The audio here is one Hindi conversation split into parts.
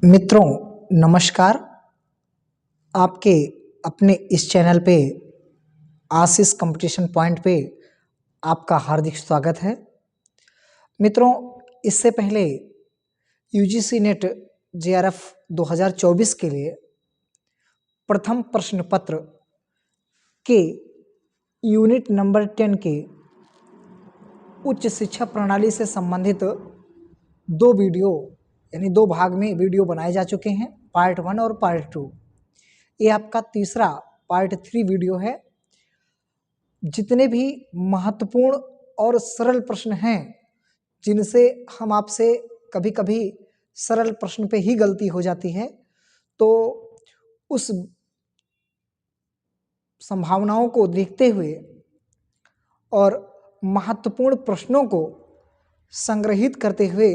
मित्रों नमस्कार। आपके अपने इस चैनल पे आशीष कंपटीशन पॉइंट पे आपका हार्दिक स्वागत है। मित्रों, इससे पहले यूजीसी नेट जेआरएफ 2024 के लिए प्रथम प्रश्न पत्र के यूनिट नंबर 10 के उच्च शिक्षा प्रणाली से संबंधित दो वीडियो यानी दो भाग में वीडियो बनाए जा चुके हैं, पार्ट 1 और पार्ट 2। ये आपका तीसरा पार्ट 3 वीडियो है। जितने भी महत्वपूर्ण और सरल प्रश्न हैं जिनसे हम आपसे कभी कभी सरल प्रश्न पे ही गलती हो जाती है, तो उस संभावनाओं को देखते हुए और महत्वपूर्ण प्रश्नों को संग्रहित करते हुए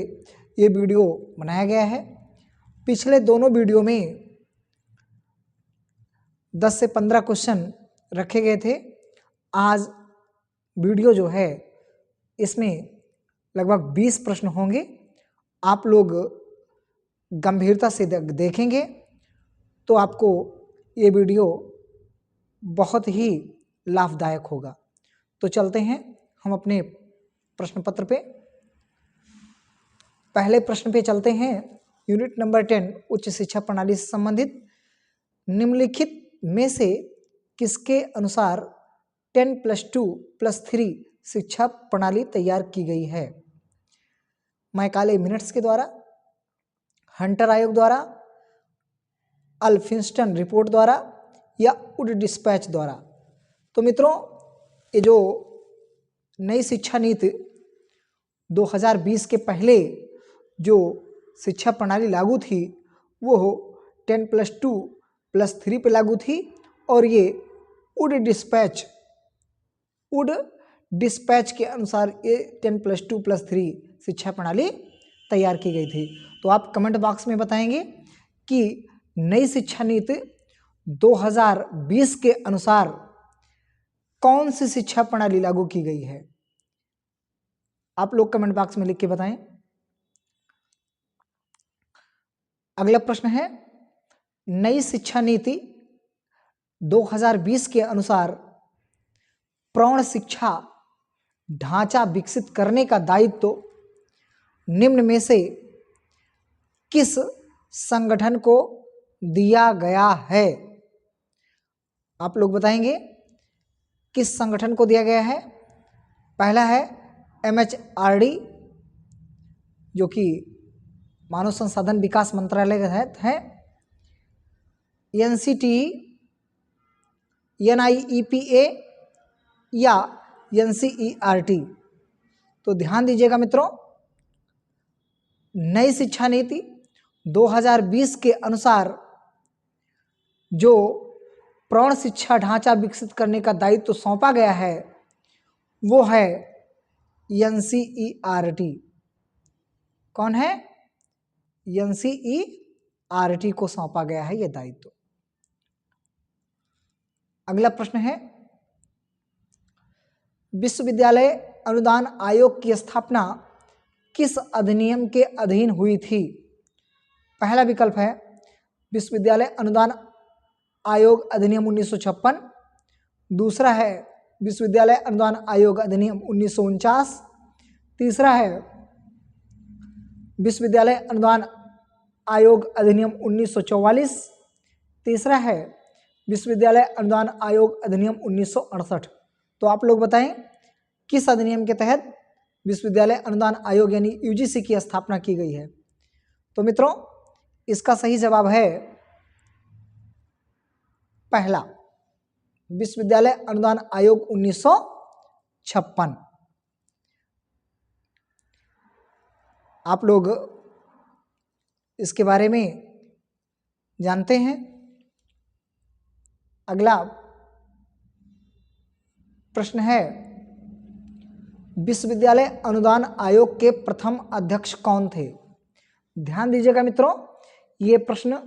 ये वीडियो बनाया गया है। पिछले दोनों वीडियो में 10 से 15 क्वेश्चन रखे गए थे। आज वीडियो जो है इसमें लगभग 20 प्रश्न होंगे। आप लोग गंभीरता से देखेंगे तो आपको ये वीडियो बहुत ही लाभदायक होगा। तो चलते हैं हम अपने प्रश्न पत्र पे। पहले प्रश्न पे चलते हैं। यूनिट नंबर 10 उच्च शिक्षा प्रणाली से संबंधित निम्नलिखित में से किसके अनुसार 10+2+3 शिक्षा प्रणाली तैयार की गई है? मैकाले मिनट्स के द्वारा, हंटर आयोग द्वारा, अल्फिंस्टन रिपोर्ट द्वारा या वुड डिस्पैच द्वारा। तो मित्रों, ये जो नई शिक्षा नीति 2020 के पहले जो शिक्षा प्रणाली लागू थी वो 10+2+3 पे लागू थी और ये वुड डिस्पैच के अनुसार ये 10+2+3 शिक्षा प्रणाली तैयार की गई थी। तो आप कमेंट बॉक्स में बताएंगे कि नई शिक्षा नीति 2020 के अनुसार कौन सी शिक्षा प्रणाली लागू की गई है। आप लोग कमेंट बॉक्स में लिख के बताएं। अगला प्रश्न है, नई शिक्षा नीति 2020 के अनुसार प्रौढ़ शिक्षा ढांचा विकसित करने का दायित्व निम्न में से किस संगठन को दिया गया है? आप लोग बताएंगे किस संगठन को दिया गया है। पहला है MHRD जो कि मानव संसाधन विकास मंत्रालय के तहत है, NCTE, NIEPA या NCERT। तो ध्यान दीजिएगा मित्रों, नई शिक्षा नीति 2020 के अनुसार जो प्रौढ़ शिक्षा ढांचा विकसित करने का दायित्व सौंपा गया है वो है NCERT। कौन है? NCERT को सौंपा गया है यह दायित्व। अगला प्रश्न है, विश्वविद्यालय अनुदान आयोग की स्थापना किस अधिनियम के अधीन हुई थी? पहला विकल्प है विश्वविद्यालय अनुदान आयोग अधिनियम 1956, दूसरा है विश्वविद्यालय अनुदान आयोग अधिनियम 1949, तीसरा है विश्वविद्यालय अनुदान आयोग अधिनियम 1944, तीसरा है विश्वविद्यालय अनुदान आयोग अधिनियम 1968। तो आप लोग बताएं किस अधिनियम के तहत विश्वविद्यालय अनुदान आयोग यानी यूजीसी की स्थापना की गई है। तो मित्रों, इसका सही जवाब है पहला, विश्वविद्यालय अनुदान आयोग 1956। आप लोग इसके बारे में जानते हैं। अगला प्रश्न है, विश्वविद्यालय अनुदान आयोग के प्रथम अध्यक्ष कौन थे? ध्यान दीजिएगा मित्रों, ये प्रश्न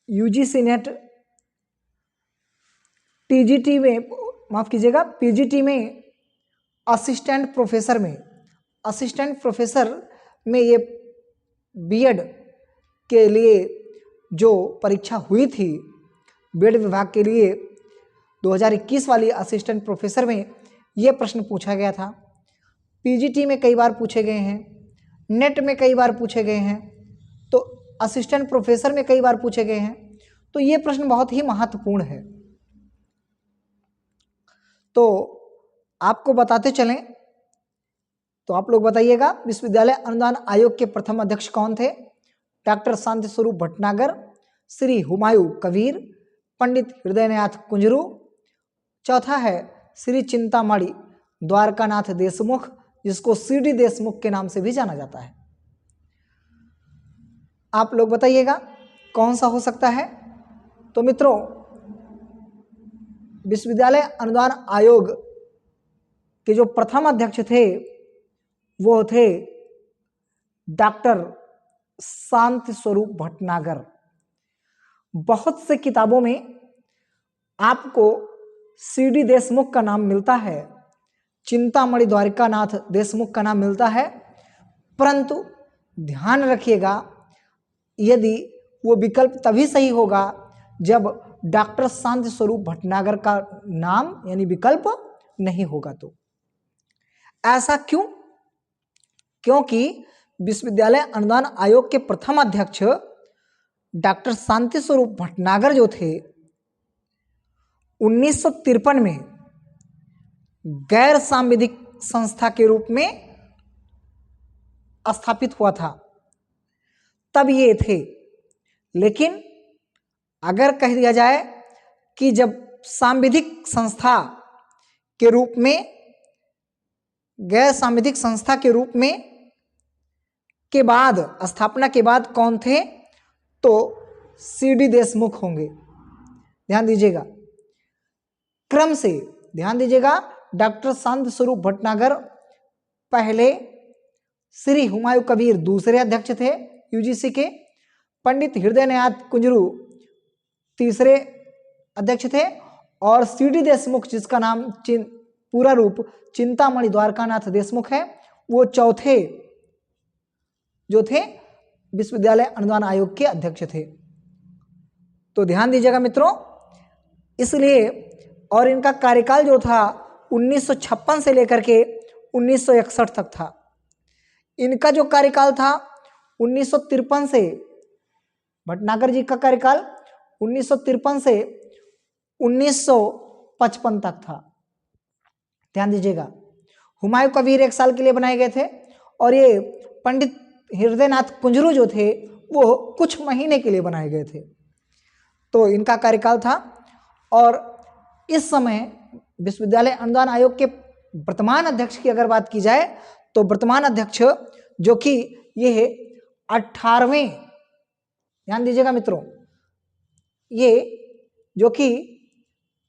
यूजीसी नेट टीजीटी में, माफ कीजिएगा, पीजीटी में असिस्टेंट प्रोफेसर में ये बीएड के लिए जो परीक्षा हुई थी बीएड विभाग के लिए 2021 वाली असिस्टेंट प्रोफेसर में ये प्रश्न पूछा गया था। पीजीटी में कई बार पूछे गए हैं, नेट में कई बार पूछे गए हैं, तो असिस्टेंट प्रोफेसर में कई बार पूछे गए हैं। तो ये प्रश्न बहुत ही महत्वपूर्ण है। तो आपको बताते चलें, तो आप लोग बताइएगा, विश्वविद्यालय अनुदान आयोग के प्रथम अध्यक्ष कौन थे? डॉक्टर शांति स्वरूप भटनागर, श्री हुमायूं कबीर, पंडित हृदयनाथ कुंजरू। चौथा है श्री चिंतामणि द्वारकानाथ देशमुख, जिसको सीडी देशमुख के नाम से भी जाना जाता है। आप लोग बताइएगा कौन सा हो सकता है? तो मित्रों, विश्वविद्यालय अनुदान आयोग के जो प्रथम अध्यक्ष थे वो थे डॉक्टर शांति स्वरूप भटनागर। बहुत से किताबों में आपको सीडी देशमुख का नाम मिलता है, चिंतामणि द्वारकानाथ देशमुख का नाम मिलता है, परंतु ध्यान रखिएगा यदि वो विकल्प तभी सही होगा जब डॉक्टर शांति स्वरूप भटनागर का नाम यानी विकल्प नहीं होगा। तो ऐसा क्यों? क्योंकि विश्वविद्यालय अनुदान आयोग के प्रथम अध्यक्ष डॉक्टर शांति स्वरूप भटनागर जो थे 1953 में गैर सांविधिक संस्था के रूप में स्थापित हुआ था, तब ये थे। लेकिन अगर कह दिया जाए कि जब सांविधिक संस्था के रूप में, गैर सांविधिक संस्था के रूप में के बाद, स्थापना के बाद कौन थे? तो सीडी देशमुख होंगे। ध्यान दीजिएगा, क्रम से ध्यान दीजिएगा। डॉक्टर शांति स्वरूप भटनागर पहले, श्री हुमायूं कबीर दूसरे अध्यक्ष थे यूजीसी के, पंडित हृदयनाथ कुंजरू तीसरे अध्यक्ष थे, और सीडी देशमुख जिसका नाम पूरा रूप चिंतामणि द्वारकानाथ देशमुख है, वो चौथे जो थे विश्वविद्यालय अनुदान आयोग के अध्यक्ष थे। तो ध्यान दीजिएगा मित्रों, इसलिए, और इनका कार्यकाल जो था 1956 से लेकर के 1961 तक था। इनका जो कार्यकाल था 1953 से, भटनागर जी का कार्यकाल 1953 से 1955 तक था। ध्यान दीजिएगा, हुमायूं कबीर 1 साल के लिए बनाए गए थे, और ये पंडित हृदयनाथ कुंजरू जो थे वो कुछ महीने के लिए बनाए गए थे। तो इनका कार्यकाल था। और इस समय विश्वविद्यालय अनुदान आयोग के वर्तमान अध्यक्ष की अगर बात की जाए तो वर्तमान अध्यक्ष जो कि ये 18वें, ध्यान दीजिएगा मित्रों, ये जो कि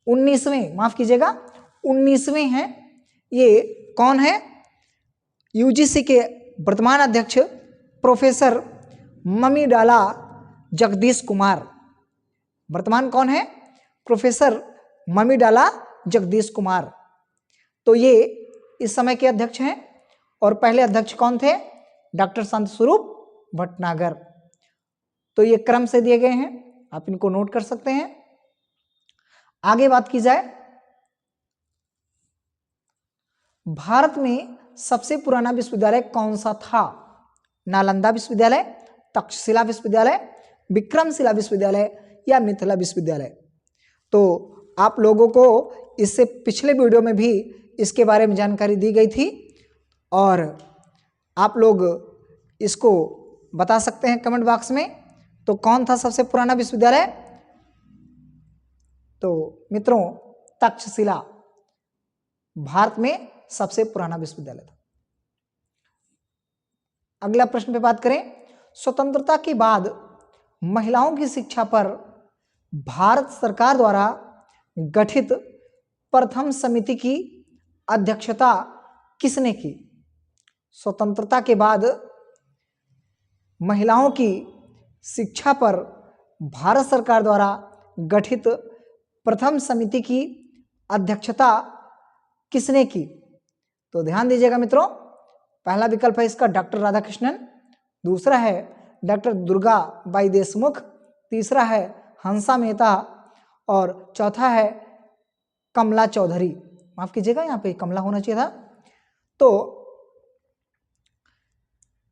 19वें, माफ कीजिएगा 19वें हैं, ये कौन है? यूजीसी के वर्तमान अध्यक्ष प्रोफेसर ममीडाला जगदीश कुमार। वर्तमान कौन है? प्रोफेसर ममीडाला जगदीश कुमार। तो ये इस समय के अध्यक्ष हैं। और पहले अध्यक्ष कौन थे? डॉक्टर शांति स्वरूप भटनागर। तो ये क्रम से दिए गए हैं, आप इनको नोट कर सकते हैं। आगे बात की जाए, भारत में सबसे पुराना विश्वविद्यालय कौन सा था? नालंदा विश्वविद्यालय, तक्षशिला विश्वविद्यालय, विक्रमशिला विश्वविद्यालय या मिथिला विश्वविद्यालय? तो आप लोगों को इससे पिछले वीडियो में भी इसके बारे में जानकारी दी गई थी, और आप लोग इसको बता सकते हैं कमेंट बॉक्स में। तो कौन था सबसे पुराना विश्वविद्यालय? तो मित्रों, तक्षशिला भारत में सबसे पुराना विश्वविद्यालय था। अगला प्रश्न पे बात करें, स्वतंत्रता के बाद महिलाओं की शिक्षा पर भारत सरकार द्वारा गठित प्रथम समिति की अध्यक्षता किसने की? स्वतंत्रता के बाद महिलाओं की शिक्षा पर भारत सरकार द्वारा गठित प्रथम समिति की अध्यक्षता किसने की? तो ध्यान दीजिएगा मित्रों, पहला विकल्प है इसका डॉक्टर राधाकृष्णन, दूसरा है डॉक्टर दुर्गा बाई देशमुख, तीसरा है हंसा मेहता और चौथा है कमला चौधरी। माफ कीजिएगा, यहाँ पे कमला होना चाहिए था। तो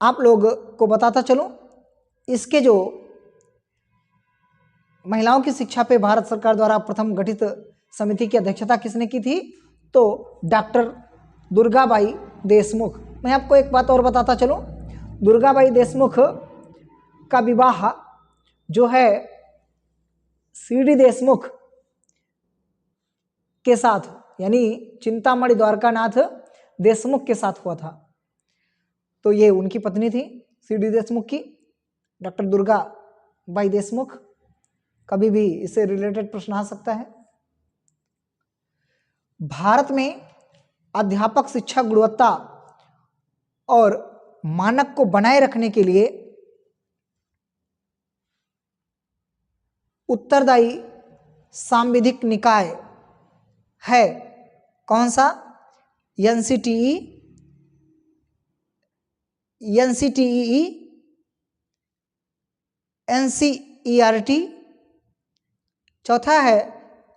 आप लोग को बताता चलूं, इसके जो महिलाओं की शिक्षा पे भारत सरकार द्वारा प्रथम गठित समिति की अध्यक्षता किसने की थी? तो डॉक्टर दुर्गाबाई देशमुख। मैं आपको एक बात और बताता चलूं, दुर्गाबाई देशमुख का विवाह जो है सीडी देशमुख के साथ, यानी चिंतामणि द्वारकानाथ देशमुख के साथ हुआ था। तो ये उनकी पत्नी थी सीडी देशमुख की, डॉक्टर दुर्गा बाई देशमुख। कभी भी इससे रिलेटेड प्रश्न आ सकता है। भारत में अध्यापक शिक्षा गुणवत्ता और मानक को बनाए रखने के लिए उत्तरदायी सांविधिक निकाय है कौन सा? एनसीटीई, एनसीटीई, एनसीईआरटी, चौथा है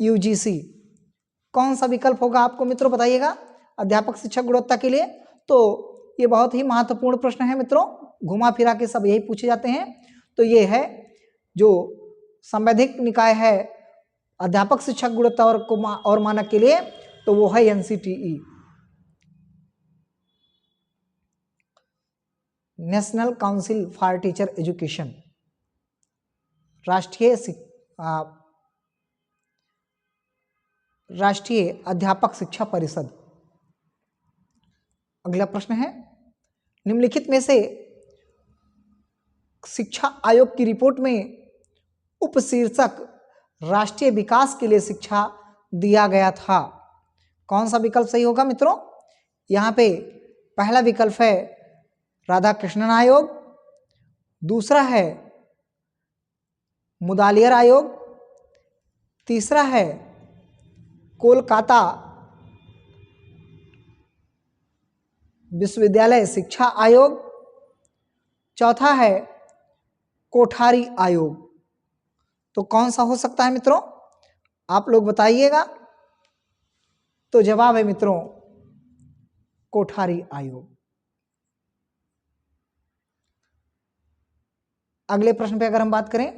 यूजीसी। कौन सा विकल्प होगा आपको मित्रों बताइएगा अध्यापक शिक्षा गुणवत्ता के लिए? तो ये बहुत ही महत्वपूर्ण प्रश्न है मित्रों, घुमा फिरा के सब यही पूछे जाते हैं। तो ये है जो संवैधानिक निकाय है अध्यापक शिक्षा गुणवत्ता और मानक के लिए, तो वो है NCTE, national council for teacher education, राष्ट्रीय अध्यापक शिक्षा परिषद। अगला प्रश्न है, निम्नलिखित में से शिक्षा आयोग की रिपोर्ट में उपशीर्षक राष्ट्रीय विकास के लिए शिक्षा दिया गया था, कौन सा विकल्प सही होगा मित्रों? यहाँ पे पहला विकल्प है राधा कृष्णन आयोग, दूसरा है मुदालियर आयोग, तीसरा है कोलकाता विश्वविद्यालय शिक्षा आयोग, चौथा है कोठारी आयोग। तो कौन सा हो सकता है मित्रों, आप लोग बताइएगा। तो जवाब है मित्रों कोठारी आयोग। अगले प्रश्न पे अगर हम बात करें,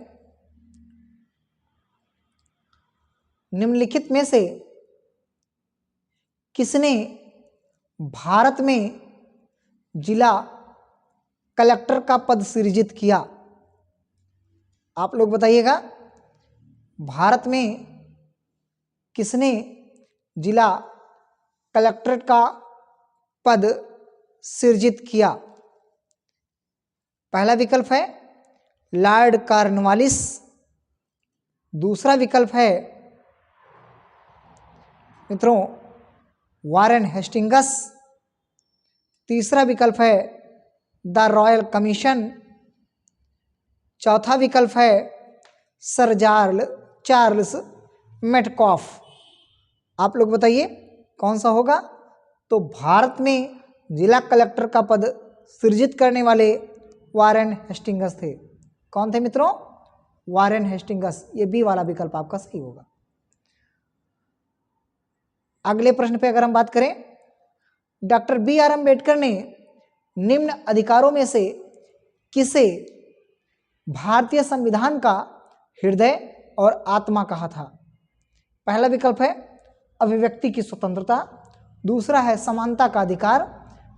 निम्नलिखित में से किसने भारत में जिला कलेक्टर का पद सृजित किया? आप लोग बताइएगा, भारत में किसने जिला कलेक्टर का पद सृजित किया? पहला विकल्प है लॉर्ड कॉर्नवालिस, दूसरा विकल्प है मित्रों वारेन हेस्टिंगस, तीसरा विकल्प है द रॉयल कमीशन, चौथा विकल्प है सर चार्ल्स मेटकॉफ। आप लोग बताइए कौन सा होगा? तो भारत में जिला कलेक्टर का पद सृजित करने वाले वारेन हेस्टिंगस थे। कौन थे मित्रों? Warren Hastings. ये बी वाला विकल्प आपका सही होगा। अगले प्रश्न पे अगर हम बात करें, डॉक्टर बी आर अम्बेडकर ने निम्न अधिकारों में से किसे भारतीय संविधान का हृदय और आत्मा कहा था? पहला विकल्प है अभिव्यक्ति की स्वतंत्रता, दूसरा है समानता का अधिकार,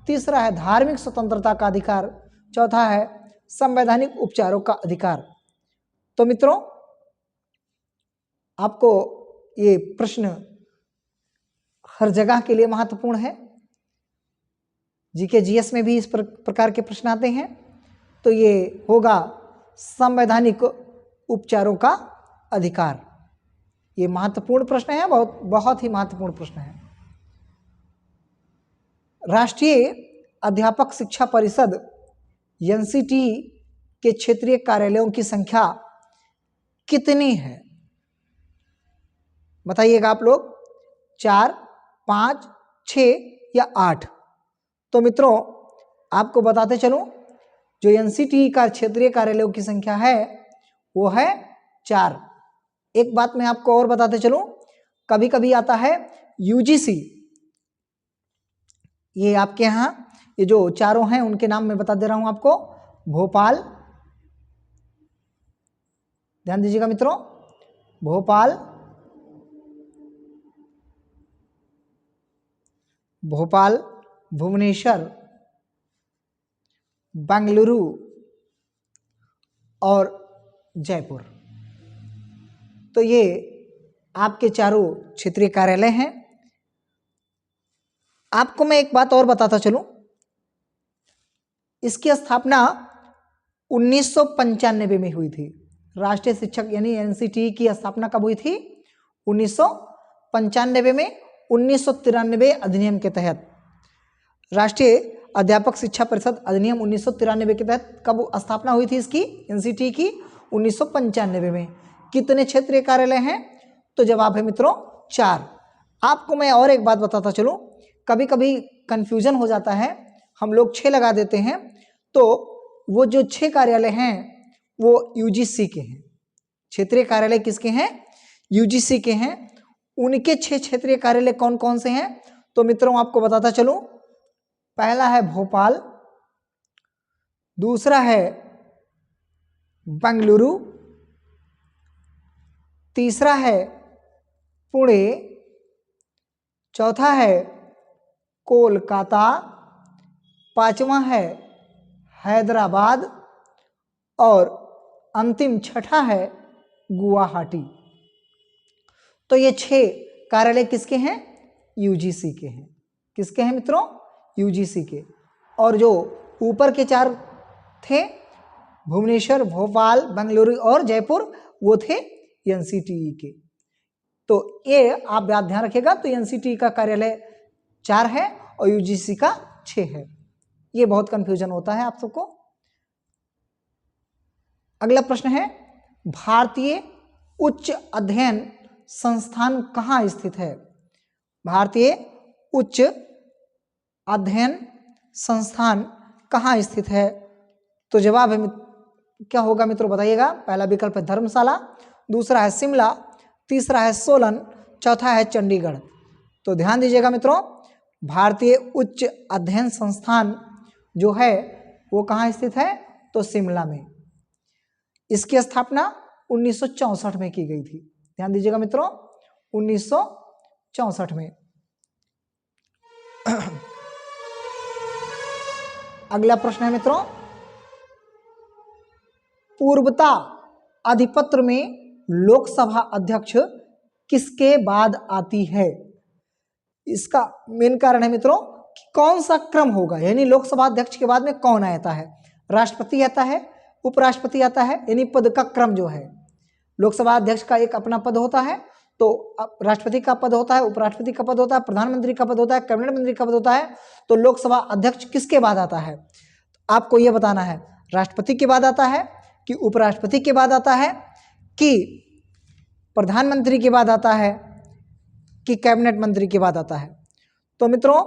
तीसरा है धार्मिक स्वतंत्रता का अधिकार, चौथा है संवैधानिक उपचारों का अधिकार। तो मित्रों आपको ये प्रश्न हर जगह के लिए महत्वपूर्ण है, जीके जीएस में भी इस प्रकार के प्रश्न आते हैं। तो ये होगा संवैधानिक उपचारों का अधिकार। ये महत्वपूर्ण प्रश्न है, बहुत ही महत्वपूर्ण प्रश्न है। राष्ट्रीय अध्यापक शिक्षा परिषद एनसीटी के क्षेत्रीय कार्यालयों की संख्या कितनी है? बताइएगा आप लोग, 4, 5, 6 या 8? तो मित्रों आपको बताते चलूं, जो एनसीटी का क्षेत्रीय कार्यालयों की संख्या है वो है 4। एक बात मैं आपको और बताते चलूं, कभी कभी आता है यूजीसी, ये आपके यहाँ ये जो चारों हैं उनके नाम मैं बता दे रहा हूं आपको। भोपाल, ध्यान दीजिएगा मित्रों, भोपाल, भुवनेश्वर, बेंगलुरु और जयपुर। तो ये आपके चारों क्षेत्रीय कार्यालय हैं। आपको मैं एक बात और बताता चलूं, इसकी स्थापना 1995 में हुई थी। राष्ट्रीय शिक्षक यानी एनसीटी की स्थापना कब हुई थी? 1995 में। 1993 अधिनियम के तहत, राष्ट्रीय अध्यापक शिक्षा परिषद अधिनियम 1993 के तहत कब स्थापना हुई थी इसकी, एनसीटी की? 1995 में। कितने क्षेत्रीय कार्यालय हैं? तो जवाब है मित्रों 4। आपको मैं और एक बात बताता चलूं, कभी कभी कंफ्यूजन हो जाता है, हम लोग 6 लगा देते हैं, तो वो जो 6 कार्यालय हैं वो यूजीसी के हैं। क्षेत्रीय कार्यालय किसके हैं? यूजीसी के हैं। उनके 6 क्षेत्रीय कार्यालय कौन कौन से हैं? तो मित्रों आपको बताता चलूं, पहला है भोपाल, दूसरा है बेंगलुरु, तीसरा है पुणे, चौथा है कोलकाता, पांचवा है हैदराबाद और अंतिम छठा है गुवाहाटी। तो ये 6 कार्यालय किसके हैं? यूजीसी के हैं। किसके हैं मित्रों? यूजीसी के। और जो ऊपर के 4 थे, भुवनेश्वर, भोपाल, बेंगलुरु और जयपुर, वो थे एनसीटीई के। तो ये आप ध्यान रखिएगा, तो एनसीटीई का कार्यालय 4 है और यूजीसी का 6 है। ये बहुत कंफ्यूजन होता है आप सबको। अगला प्रश्न है, भारतीय उच्च अध्ययन संस्थान कहाँ स्थित है? भारतीय उच्च अध्ययन संस्थान कहाँ स्थित है? तो जवाब है क्या होगा मित्रों, बताइएगा। पहला विकल्प है धर्मशाला, दूसरा है शिमला, तीसरा है सोलन, चौथा है चंडीगढ़। तो ध्यान दीजिएगा मित्रों, भारतीय उच्च अध्ययन संस्थान जो है वो कहाँ स्थित है? तो शिमला में। इसकी स्थापना 1964 में की गई थी। ध्यान दीजिएगा मित्रों, 1964 में। अगला प्रश्न है मित्रों, पूर्वता अधिपत्र में लोकसभा अध्यक्ष किसके बाद आती है? इसका मेन कारण है मित्रों कि कौन सा क्रम होगा, यानी लोकसभा अध्यक्ष के बाद में कौन आता है? राष्ट्रपति आता है, उपराष्ट्रपति आता है, यानी पद का क्रम जो है। लोकसभा अध्यक्ष का एक अपना पद होता है, तो राष्ट्रपति का पद होता है, उपराष्ट्रपति का पद होता है, प्रधानमंत्री का पद होता है, कैबिनेट मंत्री का पद होता है। तो लोकसभा अध्यक्ष किसके बाद आता है? आपको यह बताना है, राष्ट्रपति के बाद आता है कि उपराष्ट्रपति के बाद आता है कि प्रधानमंत्री के बाद आता है कि कैबिनेट मंत्री के बाद आता है? तो मित्रों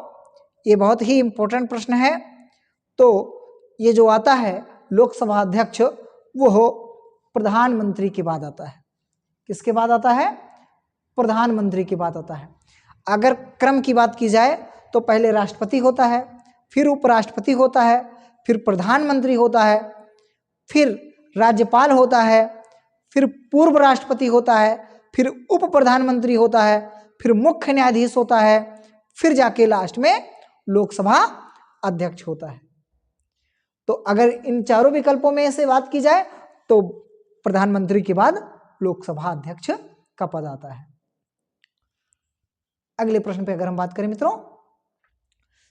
ये बहुत ही इंपॉर्टेंट प्रश्न है। तो ये जो आता है लोकसभा अध्यक्ष, वो हो प्रधानमंत्री के बाद आता है। किसके बाद आता है? प्रधानमंत्री के बाद आता है। अगर क्रम की बात की जाए तो पहले राष्ट्रपति होता है, फिर उपराष्ट्रपति होता है, फिर प्रधानमंत्री होता है, फिर राज्यपाल होता है, फिर पूर्व राष्ट्रपति होता है, फिर उप प्रधानमंत्री होता है, फिर मुख्य न्यायाधीश होता है, फिर जाके लास्ट में लोकसभा अध्यक्ष होता है। तो अगर इन चारों विकल्पों में से बात की जाए तो प्रधानमंत्री के बाद लोकसभा अध्यक्ष का पद आता है। अगले प्रश्न पे अगर हम बात करें मित्रों,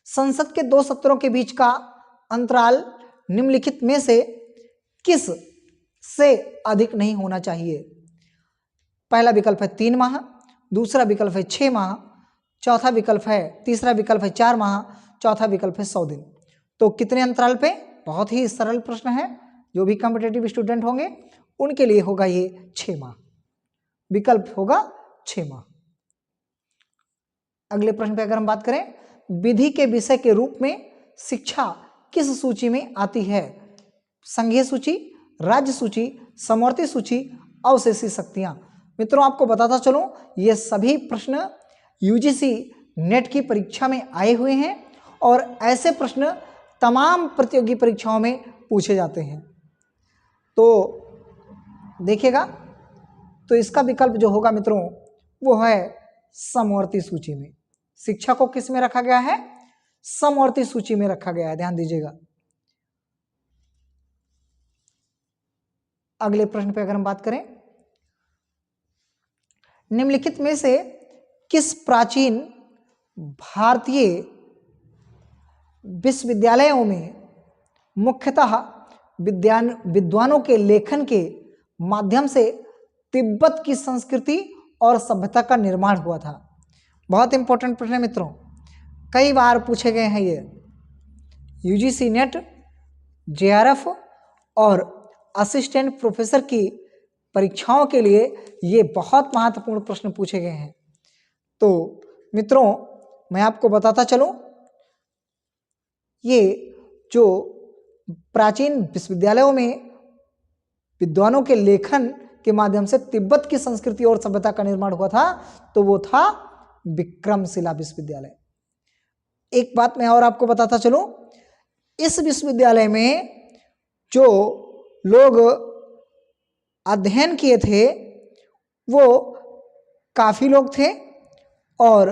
संसद के 2 सत्रों के बीच का अंतराल निम्नलिखित में से किस से अधिक नहीं होना चाहिए? पहला विकल्प है 3 माह, दूसरा विकल्प है 6 माह, चौथा विकल्प है, तीसरा विकल्प है 4 माह, चौथा विकल्प है 100 दिन। तो कितने अंतराल पे? बहुत ही सरल प्रश्न है, जो भी कॉम्पिटिटिव स्टूडेंट होंगे उनके लिए होगा ये 6 माह। विकल्प होगा 6 माह। अगले प्रश्न पे अगर हम बात करें, विधि के विषय के रूप में शिक्षा किस सूची में आती है? संघीय सूची, राज्य सूची, समवर्ती सूची, अवशेषी शक्तियां। मित्रों आपको बताता चलूं ये सभी प्रश्न यूजीसी नेट की परीक्षा में आए हुए हैं और ऐसे प्रश्न तमाम प्रतियोगी परीक्षाओं में पूछे जाते हैं। तो देखिएगा, तो इसका विकल्प जो होगा मित्रों वो है समवर्ती सूची में। शिक्षा को किस में रखा गया है? समवर्ती सूची में रखा गया है, ध्यान दीजिएगा। अगले प्रश्न पे अगर हम बात करें, निम्नलिखित में से किस प्राचीन भारतीय विश्वविद्यालयों में मुख्यतः विद्वानों के लेखन के माध्यम से तिब्बत की संस्कृति और सभ्यता का निर्माण हुआ था? बहुत इंपॉर्टेंट प्रश्न है मित्रों, कई बार पूछे गए हैं ये। यूजीसी नेट, जेआरएफ और असिस्टेंट प्रोफेसर की परीक्षाओं के लिए ये बहुत महत्वपूर्ण प्रश्न पूछे गए हैं। तो मित्रों मैं आपको बताता चलूं, ये जो प्राचीन विश्वविद्यालयों में विद्वानों के लेखन के माध्यम से तिब्बत की संस्कृति और सभ्यता का निर्माण हुआ था, तो वो था विक्रमशिला विश्वविद्यालय। एक बात मैं और आपको बताता चलूं, इस विश्वविद्यालय में जो लोग अध्ययन किए थे वो काफी लोग थे और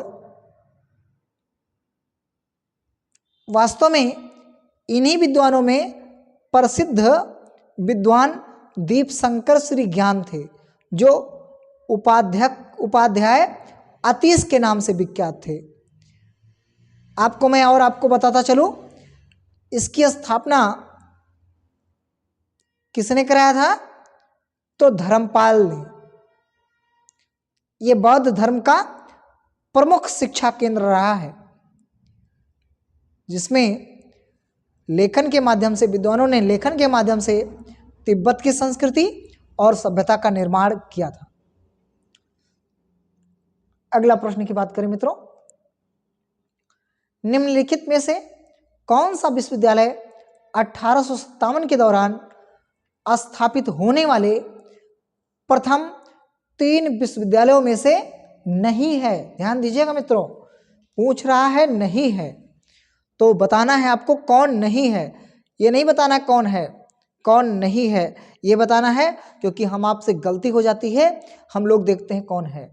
वास्तव में इन्हीं विद्वानों में प्रसिद्ध विद्वान दीपशंकर श्री ज्ञान थे, जो उपाध्याय अतीश के नाम से विख्यात थे। आपको बताता चलूं, इसकी स्थापना किसने कराया था? तो धर्मपाल ने। यह बौद्ध धर्म का प्रमुख शिक्षा केंद्र रहा है, जिसमें लेखन के माध्यम से विद्वानों ने लेखन के माध्यम से तिब्बत की संस्कृति और सभ्यता का निर्माण किया था। अगला प्रश्न की बात करें मित्रों, निम्नलिखित में से कौन सा विश्वविद्यालय 1857 के दौरान स्थापित होने वाले प्रथम 3 विश्वविद्यालयों में से नहीं है? ध्यान दीजिएगा मित्रों, पूछ रहा है नहीं है, तो बताना है आपको कौन नहीं है। ये नहीं बताना कौन है, कौन नहीं है ये बताना है, क्योंकि हम आपसे गलती हो जाती है, हम लोग देखते हैं कौन है।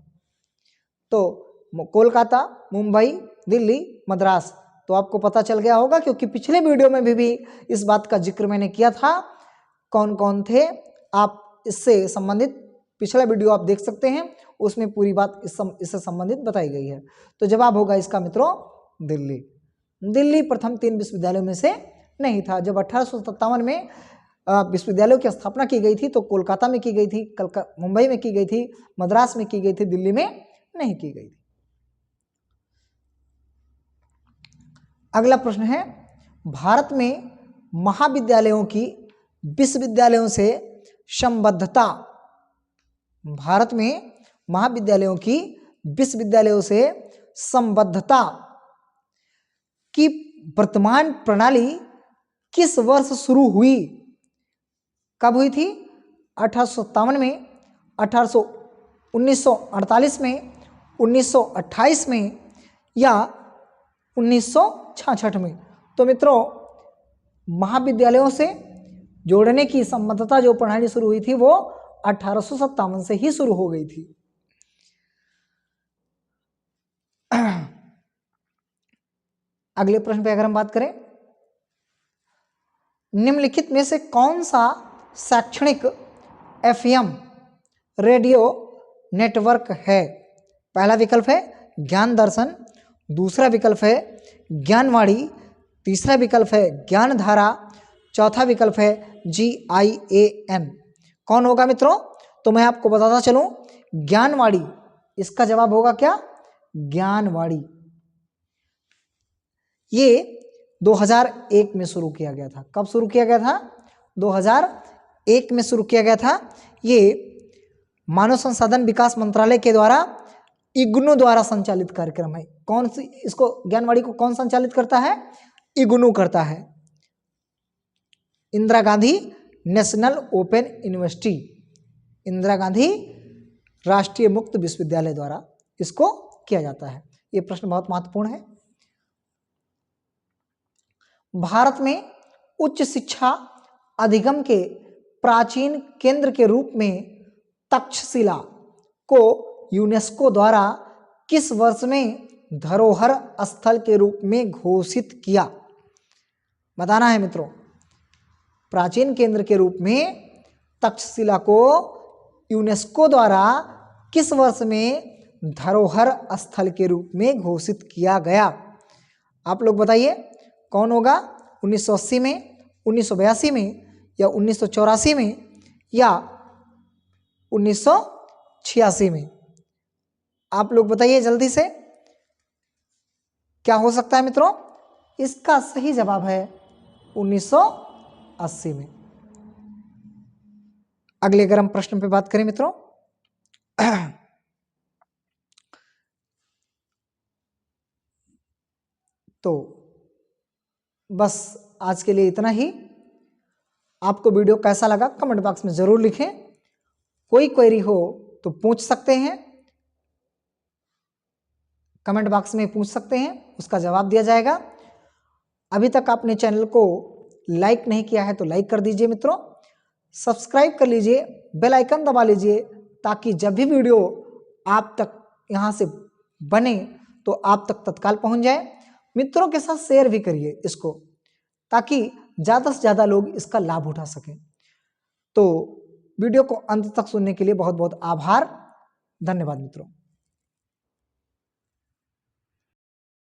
तो कोलकाता, मुंबई, दिल्ली, मद्रास, तो आपको पता चल गया होगा, क्योंकि पिछले वीडियो में भी इस बात का जिक्र मैंने किया था कौन कौन थे। आप इससे संबंधित पिछला वीडियो आप देख सकते हैं, उसमें पूरी बात इससे संबंधित बताई गई है। तो जवाब होगा इसका मित्रों दिल्ली। दिल्ली प्रथम 3 विश्वविद्यालयों में से नहीं था। जब 1857 में विश्वविद्यालयों की स्थापना की गई थी तो कोलकाता में की गई थी, मुंबई में की गई थी, मद्रास में की गई थी, दिल्ली में नहीं की गई थी। अगला प्रश्न है, भारत में महाविद्यालयों की विश्वविद्यालयों से संबद्धता, भारत में महाविद्यालयों की विश्वविद्यालयों से संबद्धता की वर्तमान प्रणाली किस वर्ष शुरू हुई? कब हुई थी? 1857 में, 1948 में, 1928 में या 1966 में? तो मित्रों महाविद्यालयों से जोड़ने की संबद्धता जो प्रणाली शुरू हुई थी वो 1857 से ही शुरू हो गई थी। अगले प्रश्न पे अगर हम बात करें, निम्नलिखित में से कौन सा शैक्षणिक एफएम रेडियो नेटवर्क है? पहला विकल्प है ज्ञान दर्शन, दूसरा विकल्प है ज्ञानवाणी, तीसरा विकल्प है ज्ञानधारा, चौथा विकल्प है GIAN। कौन होगा मित्रों? तो मैं आपको बताता चलूं, ज्ञानवाणी, इसका जवाब होगा क्या? ज्ञानवाणी। ये 2001 में शुरू किया गया था। कब शुरू किया गया था? 2001 में शुरू किया गया था। ये मानव संसाधन विकास मंत्रालय के द्वारा इग्नू द्वारा संचालित कार्यक्रम है। कौन सी, इसको ज्ञानवाणी को कौन संचालित करता है? इग्नू करता है। Indira Gandhi national open university, Indira Gandhi राष्ट्रीय मुक्त विश्वविद्यालय द्वारा इसको किया जाता है। ये प्रश्न बहुत महत्वपूर्ण है। भारत में उच्च शिक्षा अधिगम के प्राचीन केंद्र के रूप में तक्षशिला को यूनेस्को द्वारा किस वर्ष में धरोहर स्थल के रूप में घोषित किया? बताना है मित्रों। प्राचीन केंद्र के रूप में तक्षशिला को यूनेस्को द्वारा किस वर्ष में धरोहर स्थल के रूप में घोषित किया गया? आप लोग बताइए कौन होगा? 1980 में, 1982 में, या 1984 में, या 1986 में? आप लोग बताइए जल्दी से, क्या हो सकता है मित्रों? इसका सही जवाब है 1980 में। अगले अगर हम प्रश्न पे बात करें मित्रों, तो बस आज के लिए इतना ही। आपको वीडियो कैसा लगा कमेंट बॉक्स में जरूर लिखें। कोई क्वेरी हो तो पूछ सकते हैं, कमेंट बॉक्स में पूछ सकते हैं, उसका जवाब दिया जाएगा। अभी तक आपने चैनल को लाइक नहीं किया है तो लाइक कर दीजिए मित्रों, सब्सक्राइब कर लीजिए, बेल आइकन दबा लीजिए, ताकि जब भी वीडियो आप तक यहाँ से बने तो आप तक तत्काल पहुँच जाए। मित्रों के साथ शेयर भी करिए इसको, ताकि ज़्यादा से ज़्यादा लोग इसका लाभ उठा सकें। तो वीडियो को अंत तक सुनने के लिए बहुत बहुत आभार, धन्यवाद मित्रों।